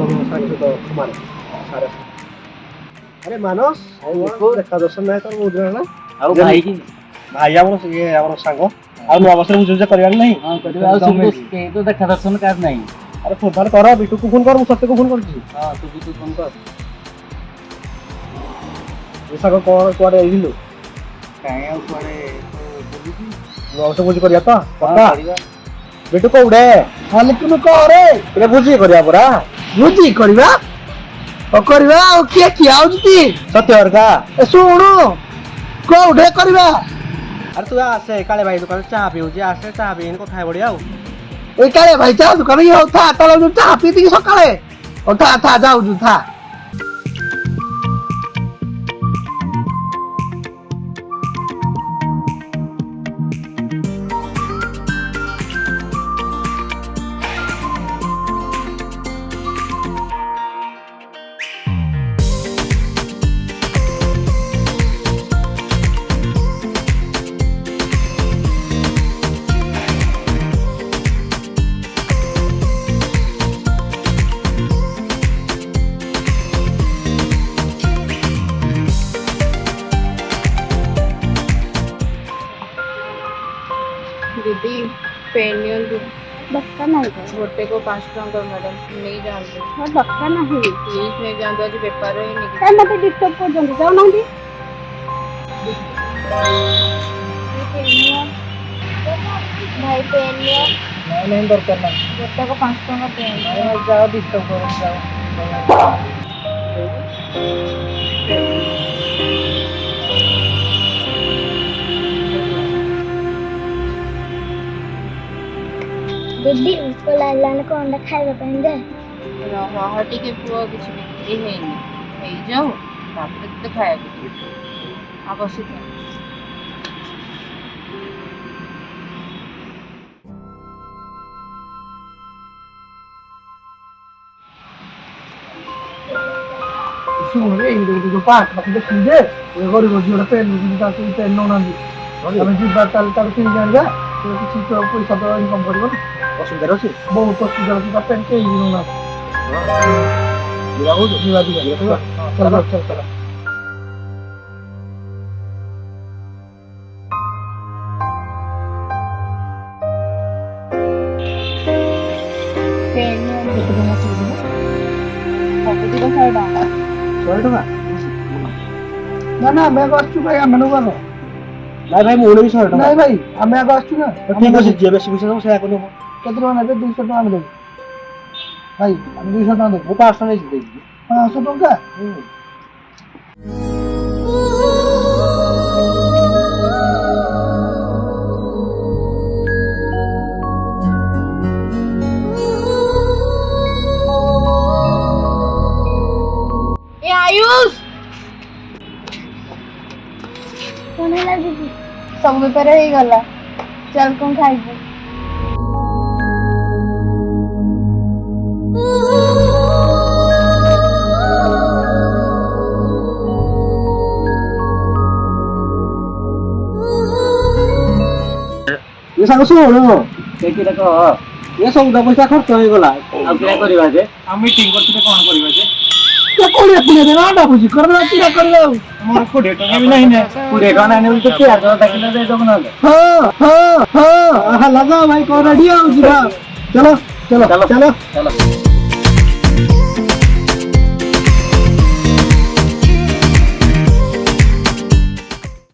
तो हमारे सारे अरे मानस देखा दर्शन नहीं तो बहुत दिन ଆଉ ଭାଇ କି भाई ଆମର ସାଙ୍ଗ ଆଉ ନୂଆ ବର୍ଷରେ ବୁଝୁଛ କରିବାର ନାହିଁ ହଁ କରିବା ଆଉ ସବୁ କେହି ତ ଦେଖା ଦର୍ଶନ କାହାର ନାହିଁ। ଆରେ ଫୋନ ଫାନ କର ବିଟୁକୁ ଫୋନ କର ମୁଁ ସତ୍ୟକୁ ଫୋନ କରୁଛି ହଁ ତୁ ଫୋନ କର। ଏ ସାଙ୍ଗ କଣ କୁଆଡେ ଯାଇଥିଲୁ କାଇଁ ଆଉ କୁଆଡେ ବୁଲିଛି ନୂଆ ବର୍ଷ ବୁଝି କରିବା ତ ପକ୍କା କରିବା। ବିଟୁ କୋଉଡେ ଖାଲି ତୁମେ କରେ ଏଟା ବୁଝି କରିବା ପରା ବୁଝି କରିବା କରିବା ଆଉ କିଏ କିଏ ଆଉଛନ୍ତି ସତ୍ୟ ହରକା ଏ ଶୁଣୁ କୋଉଠେ କରିବା ଆରେ ତୁ ଆସେ କାଳେ ଭାଇ ଦୋକାନ ଚାହା ପିଉଛି ଆସେ ଚାହା ପିଇନି କଥା ହେଇ ବଢିଆ ଆଉ ଏଇ କାଳେ ଭାଇ ଚାହା ଦୋକାନ ଇଏ ହଉ ଥା ତାହେଲେ ଚାହା ପିଇକି ସକାଳେ ହଉ ଥା ଯାଉଛୁ ଥା दीदी पेन नियंतु बक्का नहीं तो गोटे को 5 टଙ୍କା मैडम नहीं जानते हाँ बक्का नहीं प्लीज नहीं जानते आज बेपार ही नहीं ताई मते डिस्टर्ब कर जंदी जाओ नंदी भाई पेन लियो नहीं दरकार ना गोटे को 5 टଙ୍କା पेन जाओ डिस्टर्ब करो जाओ दीदी उसको लाने को अंडा खाएगा पहन हटी के पुआ किसी बिक्री है नहीं जाओ तापर तो खाया आवश्यक শুনে এই যে পাট আপনি দেখুন যে ওই গরিব ঝিওটা পেন কিন্তু পেন নৌনান্দি আমি জিবার তাল কিনে জানবা তো কিছু তো পয়সা তো ইনকাম করব না অসুবিধা আছে বহুত অসুবিধা আছে তা পেন কেই নৌনা দিবা বুঝো দিবা চল চল पेन नियंतु तो मत बोलो सब दिन 100 टଙ୍କା 100 টাকা না না আমি আসছি ভাই আমি নেব না নাই ভাই মোড়ে 100 টাকা নাই ভাই আমি আগে আসছি না ঠিক আছে যে বেশি পয়সা দেব সেটা নেব কত টাকা নেবে 200 টাকা আমি দেব ভাই আমি 200 টাকা দেব 500 টাকা নেই দেব 500 টাকা ए आयुष कौन है दीदी सब बेपार ही गला चल कौन खाइबू ये सांग सुनो দেখি দেখো ये सौदा पैसा खर्च हो गला ଆଉ କିରା କରିବା ଯେ ଆମେ ମିଟିଂ କରିଥିଲେ କଣ କରିବା ଯେ ये कोड़े पुणे देना आटा बुझी करना किरा करना ମୋର 20 ଟଙ୍କା ବି ନାହିଁ ନା 20 ଟଙ୍କା ନାହିଁ ବୋଲି ତ ପିଆଜ ଦେଖିଲେ ଦେଇଦବ ନହେଲେ हाँ लगा भाई कौन रेडी हो जी चलो चलो चलो चलो